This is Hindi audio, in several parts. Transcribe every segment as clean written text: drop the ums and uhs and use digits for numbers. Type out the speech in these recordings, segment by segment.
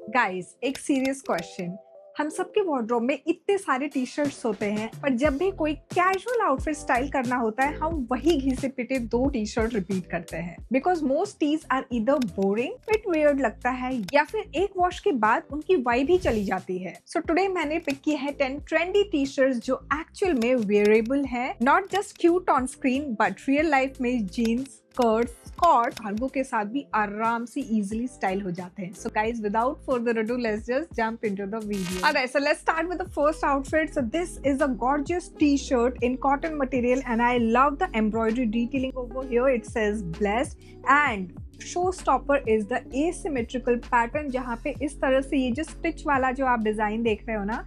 गाइस, एक सीरियस क्वेश्चन। हम सबके वार्डरोब में इतने सारे टी शर्ट्स होते हैं, पर जब भी कोई कैजुअल आउटफिट स्टाइल करना होता है, हम वही घिसे पिटे दो टी शर्ट रिपीट करते हैं। बिकॉज मोस्ट टीज आर इधर बोरिंग, फिट वियर्ड लगता है, या फिर एक वॉश के बाद उनकी वाइब ही चली जाती है। सो टुडे मैंने पिक किए हैं 10 ट्रेंडी टी शर्ट्स जो एक्चुअल में वेयरेबल है, not just cute on screen but real life में जीन्स, स्कर्ट्स, कार्गो के साथ भी आराम से इजीली स्टाइल हो जाते हैं। So guys, without further ado, let's just jump into the video. Alright, so let's start with the first outfit. So this is a gorgeous t-shirt in cotton material and I love the embroidery detailing over here. It says blessed and showstopper is the asymmetrical pattern, जहाँ पे इस तरह से ये जो स्टिच वाला जो आप डिजाइन देख रहे हो ना,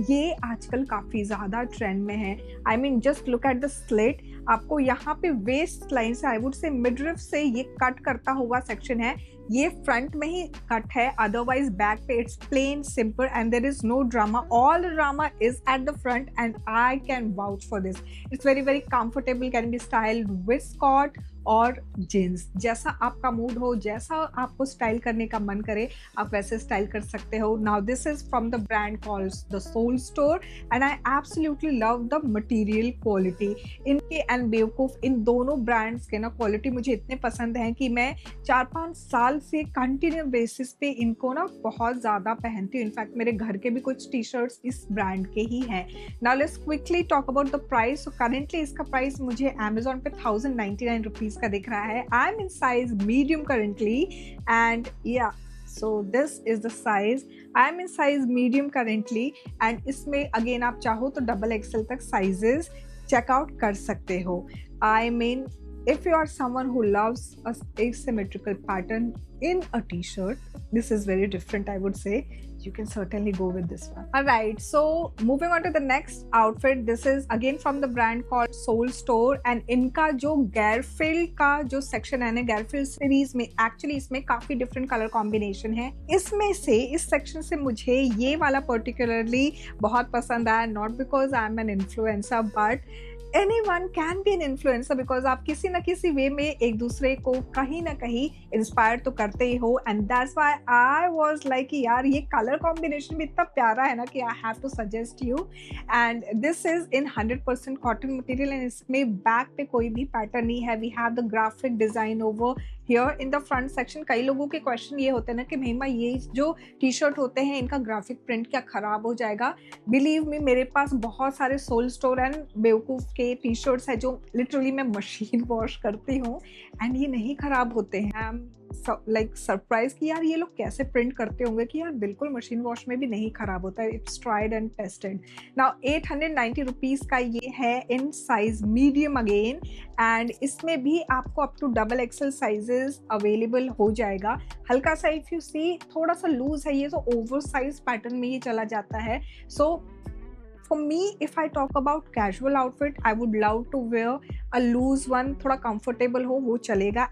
ये आजकल काफी ज्यादा ट्रेंड में है। I mean just look at the slit. आपको यहाँ पे वेस्ट लाइन से, आई वुड से मिडरिफ से ये कट करता हुआ सेक्शन है। ये फ्रंट में ही कट है, अदरवाइज बैक पे it's plain simple and there is no drama. All drama is at the front and I can vouch for this. It's very very comfortable, can be styled with skirt और जीन्स। जैसा आपका मूड हो, जैसा आपको स्टाइल करने का मन करे, आप वैसे स्टाइल कर सकते हो। Now this is from the brand called the soul store and I absolutely love the material quality. इनके एंड बेवकूफ, इन दोनों ब्रांड्स के ना क्वालिटी मुझे इतने पसंद है कि मैं 4-5 साल से कंटिन्यू बेसिस पे इनको ना बहुत ज़्यादा पहनती हूँ। इनफैक्ट मेरे घर के भी कुछ टी शर्ट्स इस ब्रांड के ही हैं। Now let's quickly talk about the price. So currently इसका प्राइस मुझे अमेजोन पे 1099 रुपीज़ का दिख रहा है। I am in size medium currently and या so this is the size. I am in size medium currently and इसमें अगेन आप चाहो तो डबल एक्सएल तक साइजेस चेकआउट कर सकते हो। I mean if you are someone who loves a asymmetrical pattern in a t-shirt, this is very different, I would say. You can certainly go with this one. All right, so moving on to the next outfit. This is again from the brand called Soul Store and इनका जो Garfield का जो सेक्शन है ना, Garfield सीरीज में एक्चुअली इसमें काफी डिफरेंट कलर कॉम्बिनेशन है। इसमें से इस सेक्शन से मुझे ये वाला पर्टिकुलरली बहुत पसंद आया, not because I am an influencer but anyone can be an influencer because आप किसी न किसी वे में एक दूसरे को कहीं ना कहीं इंस्पायर तो करते ही हो। And that's why I was like यार ये कलर कॉम्बिनेशन भी इतना प्यारा है ना कि I have to suggest you. And this is in 100% cotton material and इसमें बैक पे कोई भी पैटर्न नहीं है। We have the graphic design over here in the front section. कई लोगों के क्वेश्चन ये होते हैं ना कि महिमा ये जो टी शर्ट होते हैं इनका ग्राफिक प्रिंट क्या खराब हो जाएगा। बिलीव मी, मेरे पास बहुत सारे सोल स्टोर एंड बेवकूफ के टी शर्ट्स है जो लिटरली मैं मशीन वॉश करती हूँ एंड ये नहीं खराब होते हैं। आई एम लाइक सरप्राइज कि यार ये लोग कैसे प्रिंट करते होंगे कि यार बिल्कुल मशीन वॉश में भी नहीं खराब होता है। It's tried and tested. Now 890 rupees का ये है in size medium again and इसमें भी आपको up to double XL sizes available हो जाएगा। हल्का सा इफ यू सी थोड़ा सा लूज है ये, तो ओवर साइज पैटर्न में ये चला जाता है। सो for me, if I talk about casual outfit, I would love to wear a loose one, थोड़ा comfortable हो वो चलेगा।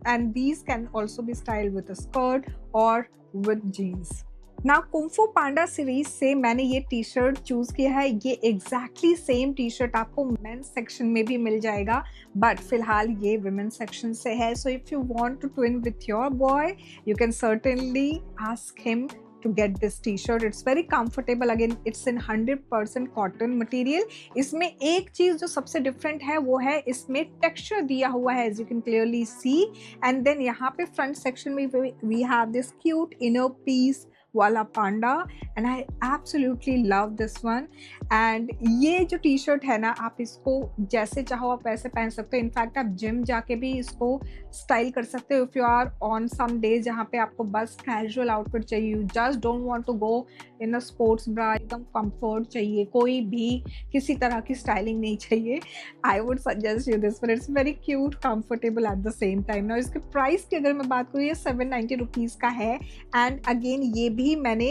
and these can also be styled with a skirt or with jeans. Now Kung Fu Panda series से मैंने ये टी शर्ट चूज किया है। ये एग्जैक्टली सेम टी शर्ट आपको मेंस सेक्शन में भी मिल जाएगा बट फिलहाल ये वुमेन सेक्शन से है। So if you want to twin with your boy you can certainly ask him to get this t-shirt. It's very comfortable. Again, it's in 100% cotton material. इसमें एक चीज जो सबसे डिफरेंट है वो है इसमें टेक्सचर दिया हुआ है, as you can clearly see. And then यहाँ पे फ्रंट सेक्शन में we have this cute inner piece वाला panda and I absolutely love this one. And ये जो टी शर्ट है ना, आप इसको जैसे चाहो आप वैसे पहन सकते हो। इनफैक्ट आप जिम जाके भी इसको स्टाइल कर सकते हो if you are on some days जहाँ पे आपको बस कैजुअल आउटफिट चाहिए, you just don't want to go in a sports bra, एकदम कंफर्ट चाहिए, कोई भी किसी तरह की स्टाइलिंग नहीं चाहिए। I would suggest you this one. It's very cute, comfortable at the same time. ना इसके प्राइस की अगर मैं बात करूँ, ये 790 रुपीज़ का है एंड अगेन ये भी मैंने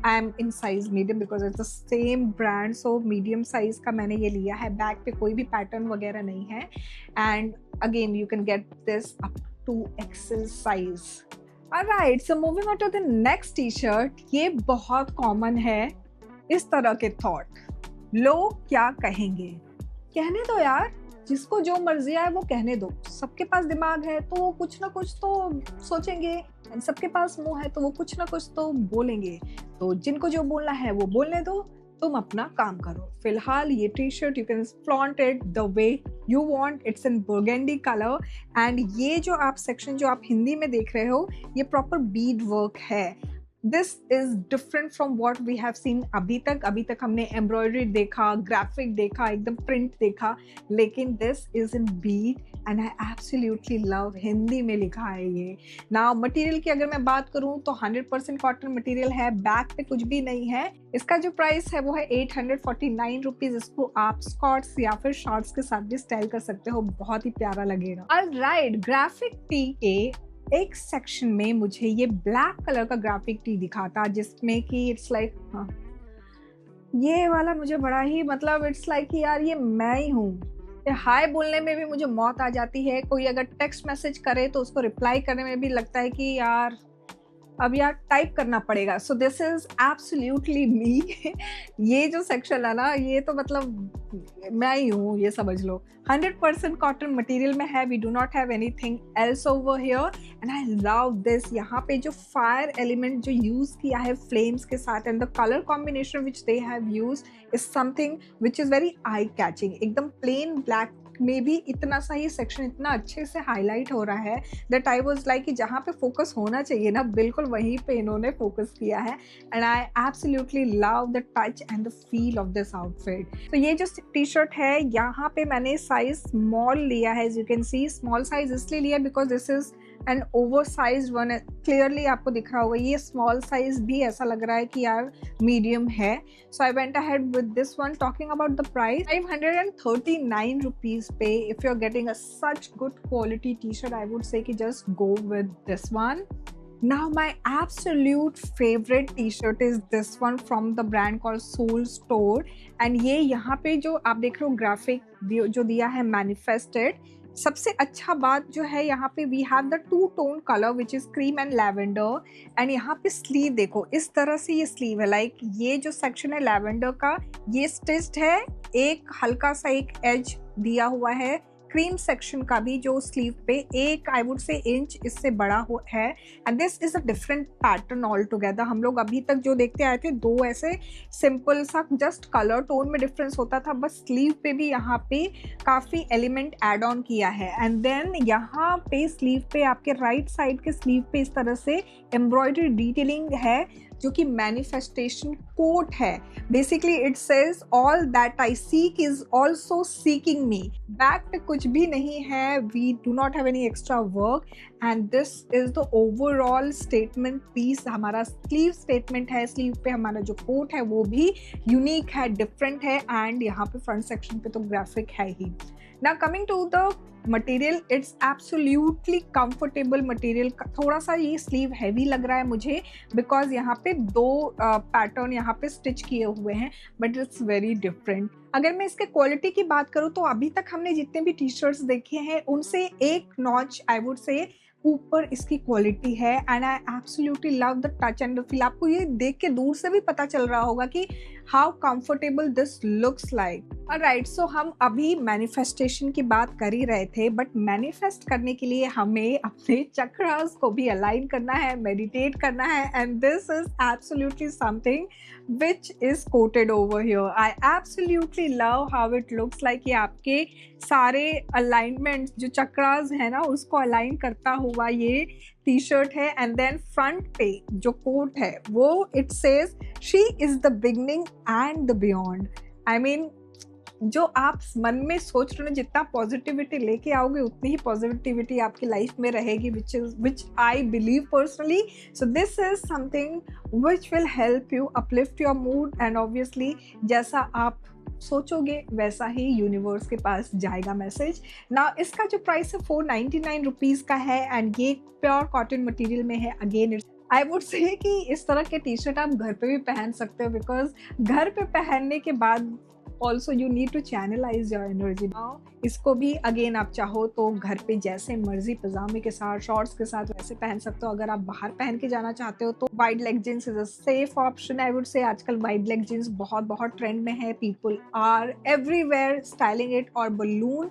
आई am in size medium because it's the same brand. So medium size का मैंने ये लिया है। बैक पे कोई भी पैटर्न वगैरह नहीं है and again you can get this up to XL size. Alright, so moving on to the next T shirt. ये बहुत कॉमन है इस तरह के थॉट, लोग क्या कहेंगे। कहने दो यार, जिसको जो मर्जी आए वो कहने दो, सबके पास दिमाग है तो वो कुछ ना कुछ तो सोचेंगे, and सबके पास मुंह है तो वो कुछ ना कुछ तो बोलेंगे। तो जिनको जो बोलना है वो बोलने दो, तुम अपना काम करो। फिलहाल ये T shirt you can flaunt it the way you want, it's in burgundy colour, and ये जो आप सेक्शन जो आप हिंदी में देख रहे हो ये प्रॉपर बीड वर्क है। This is different from what we have seen अभी तक हमने एम्ब्रॉयडरी देखा, ग्राफिक देखा, एकदम प्रिंट देखा, लेकिन this is in Beed and I absolutely love. Hindi में लिखा है ये। ना मटेरियल की अगर मैं बात करूं तो 100% कॉटन मटेरियल है, बैक पे कुछ भी नहीं है। इसका जो प्राइस है वो है 849 रुपीज। इसको आप स्कॉर्ट्स या फिर शॉर्ट्स के साथ भी स्टाइल कर सकते हो, बहुत ही प्यारा लगेगा। ऑलराइट, ग्राफिक टी के एक सेक्शन में मुझे ये ब्लैक कलर का ग्राफिक टी दिखा था, जिसमें कि इट्स लाइक ये वाला मुझे बड़ा ही मतलब इट्स लाइक कि यार ये मैं ही हूँ। हाय बोलने में भी मुझे मौत आ जाती है, कोई अगर टेक्स्ट मैसेज करे तो उसको रिप्लाई करने में भी लगता है कि यार अब यार टाइप करना पड़ेगा। सो दिस इज एब्सोल्युटली मी। ये जो सेक्शन है ना ये तो मतलब मैं ही हूँ, ये समझ लो। 100% कॉटन मटेरियल में है, we do not have anything else over here and I love this. यहाँ पे जो फायर एलिमेंट जो यूज किया है फ्लेम्स के साथ and the colour combination which they have use is something which is very eye catching. एकदम प्लेन ब्लैक में भी इतना सा ही सेक्शन इतना अच्छे से हाईलाइट हो रहा है दैट आई वाज लाइक कि जहाँ पे फोकस होना चाहिए ना बिल्कुल वहीं पे इन्होंने फोकस किया है and I absolutely love the touch and the feel of this outfit. तो ये जो टी शर्ट है यहाँ पे मैंने साइज स्मॉल लिया है, as you can see. Small size इसलिए लिया because this is an oversize one. Clearly आपको दिख रहा होगा ये स्मॉल साइज भी ऐसा लग रहा है कि यार मीडियम है। So I went ahead with this one. Talking about the price, 539 rupees पे if you are getting a such good quality T shirt I would say कि just go with this one. Now my absolute favorite t-shirt is this one from the brand called Soul Store and ये यहाँ पे जो आप देख रहे हो ग्राफिक जो दिया है मैनिफेस्टेड। सबसे अच्छा बात जो है यहाँ पे we have the two tone colour which is cream and lavender एंड यहाँ पे स्लीव देखो इस तरह से ये स्लीव है। लाइक ये जो सेक्शन है लैवेंडर का ये स्टिच्ड है, एक हल्का सा एक एज दिया हुआ है। क्रीम सेक्शन का भी जो स्लीव पे एक आई वुड से इंच इससे बड़ा है and this is a different pattern all together. हम लोग अभी तक जो देखते आए थे दो ऐसे सिंपल सा जस्ट कलर टोन में डिफरेंस होता था, बस स्लीव पे भी यहाँ पे काफ़ी एलिमेंट ऐड ऑन किया है। एंड देन यहाँ पे स्लीव पे आपके राइट साइड के स्लीव पे इस तरह से एम्ब्रॉयडरी डिटेलिंग है जो कि मैनिफेस्टेशन कोट है। Basically it says all that I seek is also seeking me. Back पे कुछ भी नहीं है, we do not have any extra work and this is the overall statement piece. हमारा स्लीव स्टेटमेंट है, स्लीव पे हमारा जो कोट है वो भी यूनिक है, डिफरेंट है एंड यहाँ पे फ्रंट सेक्शन पे तो ग्राफिक है ही। Now coming to the material, it's absolutely comfortable material. थोड़ा सा ये स्लीव हैवी लग रहा है मुझे बिकॉज यहाँ पे दो पैटर्न यहाँ पे स्टिच किए हुए हैं बट इट्स वेरी डिफरेंट। अगर मैं इसके क्वालिटी की बात करूँ तो अभी तक हमने जितने भी टी शर्ट्स देखे हैं उनसे एक नॉच आई वुड से ऊपर इसकी क्वालिटी है and I absolutely love the touch and the feel. आपको ये देख के दूर से भी पता चल रहा होगा कि how comfortable this looks like. Alright, so हम अभी मैनिफेस्टेशन की बात कर ही रहे थे बट मैनिफेस्ट करने के लिए हमें अपने चक्रास को भी अलाइन करना है, मेडिटेट करना है and this is absolutely something which is quoted over here. I absolutely love how it looks like। ये आपके सारे अलाइनमेंट जो चक्रास है ना उसको अलाइन करता हुआ ये टी शर्ट है एंड देन फ्रंट पे जो कोट है वो it says she is the beginning and the beyond. I mean जो आप मन में सोच रहे हो जितना पॉजिटिविटी लेके आओगे उतनी ही पॉजिटिविटी आपकी लाइफ में रहेगी which I believe personally। So this is something which will help you uplift your mood and obviously जैसा आप सोचोगे वैसा ही यूनिवर्स के पास जाएगा मैसेज ना। इसका जो प्राइस है 499 रुपीज़ का है एंड ये प्योर कॉटन मटेरियल में है। Again it's I would say कि इस तरह के टी शर्ट आप घर पे भी पहन सकते हो बिकॉज घर पे पहनने के बाद also you need to channelize your energy. इसको भी अगेन आप चाहो तो घर पे जैसे मर्जी पजामे के साथ, शॉर्ट्स के साथ वैसे पहन सकते हो। अगर आप बाहर पहन के जाना चाहते हो तो wide leg jeans is a safe option I would से। आजकल वाइड लेग जींस बहुत बहुत ट्रेंड में है, people are everywhere styling it. और बलून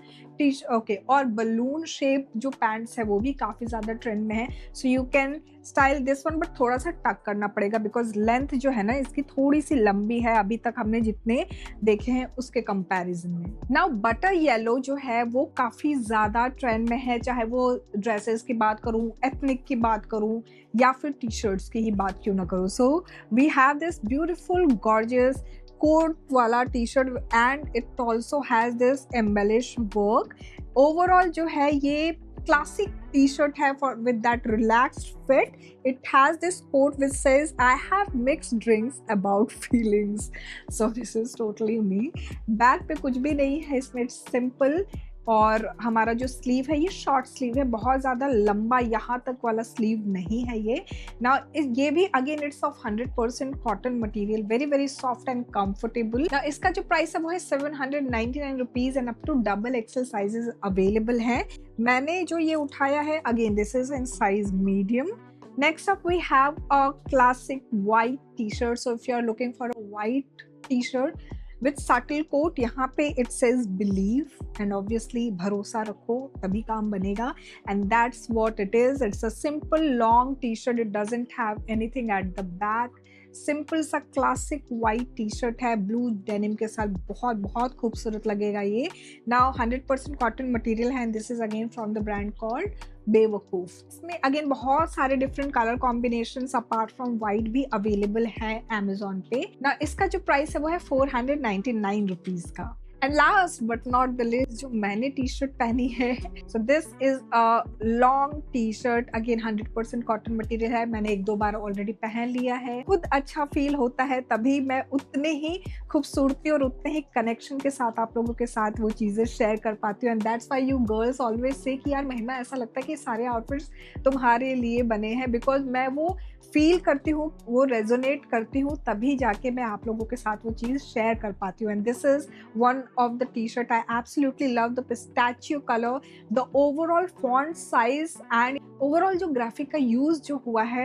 और बलून शेप जो पैंट्स है वो भी काफी ज्यादा ट्रेंड में है। So you can style this one, but थोड़ा सा टक करना पड़ेगा बिकॉज लेंथ जो है ना इसकी थोड़ी सी लंबी है अभी तक हमने जितने देखे हैं उसके कंपैरिजन में। नाउ बटर येलो जो है वो काफी ज्यादा ट्रेंड में है, चाहे वो ड्रेसेस की बात करूं, एथनिक की बात करूं या फिर टी शर्ट्स की ही बात क्यों ना करूं। So we have this beautiful gorgeous coat वाला T shirt and it also has this embellish work. Overall जो है ये classic t-shirt है for with that relaxed fit. It has this quote which says I have mixed drinks about feelings. So this is totally me. Back पे कुछ भी नहीं है इसमें, सिंपल। और हमारा जो स्लीव है ये शॉर्ट स्लीव है, बहुत ज़्यादा लंबा यहाँ तक वाला स्लीव नहीं है ये ना। ये भी again it's of 100% cotton material, very very soft and comfortable ना। इसका जो प्राइस है वो है 799 rupees and up to double XL sizes available है। मैंने जो ये उठाया है again this is in size medium. Next up we have a classic white t-shirt. So if you are looking for a white t-shirt with subtle coat, यहाँ पे it says believe and obviously भरोसा रखो तभी काम बनेगा, and that's what it is. It's a simple long t-shirt. It doesn't have anything at the back. Simple सा क्लासिक वाइट टी शर्ट है, ब्लू डेनिम के साथ बहुत बहुत खूबसूरत लगेगा ये। नाउ 100% कॉटन मटेरियल है and this is again from the brand called बेवकूफ। इसमें अगेन बहुत सारे different colour combinations apart from white भी अवेलेबल है अमेजोन पे ना। इसका जो प्राइस है वो है 499 रुपीज का। And last but not the least जो मैंने टी शर्ट पहनी है, सो this is a long T shirt, again 100% cotton material है। मैंने एक दो बार ऑलरेडी पहन लिया है, खुद अच्छा फील होता है, तभी मैं उतने ही खूबसूरती और उतने ही कनेक्शन के साथ आप लोगों के साथ वो चीज़ें शेयर कर पाती हूँ। And that's why you girls always say कि यार महिमा ऐसा लगता है कि सारे आउटफिट्स तुम्हारे लिए बने हैं, बिकॉज मैं वो फील करती हूँ, वो रेजोनेट करती हूँ, तभी जाके मैं आप लोगों के साथ वो चीज़ शेयर कर पाती हूँ। And this is one of the t-shirt. I absolutely love the pistachio color, the overall font size and overall जो ग्राफिक का यूज जो हुआ है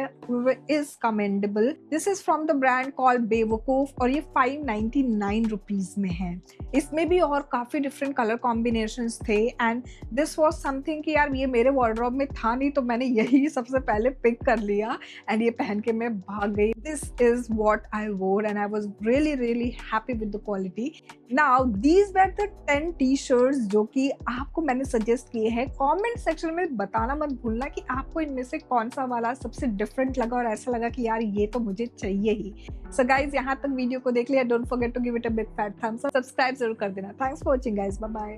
is commendable. This is from the brand called बेवकूफ और ये 599 रुपीज में है। इसमें भी और काफी डिफरेंट कलर कॉम्बिनेशंस थे एंड दिस वाज समथिंग कि यार ये मेरे वार्डरोब में था नहीं तो मैंने यही सबसे पहले पिक कर लिया एंड ये पहन के मैं भाग गई। This is what I wore and I was really really happy with the quality. Now these were the 10 T-shirts जो कि आपको मैंने सजेस्ट किए हैं। कमेंट सेक्शन में बताना मत भूलना कि आपको इनमें से कौन सा वाला सबसे डिफरेंट लगा और ऐसा लगा कि यार ये तो मुझे चाहिए ही। सो गाइज यहाँ तक वीडियो को देख लिया, don't forget to give it a big fat thumbs up, subscribe जरूर कर देना। Thanks for watching guys, bye bye.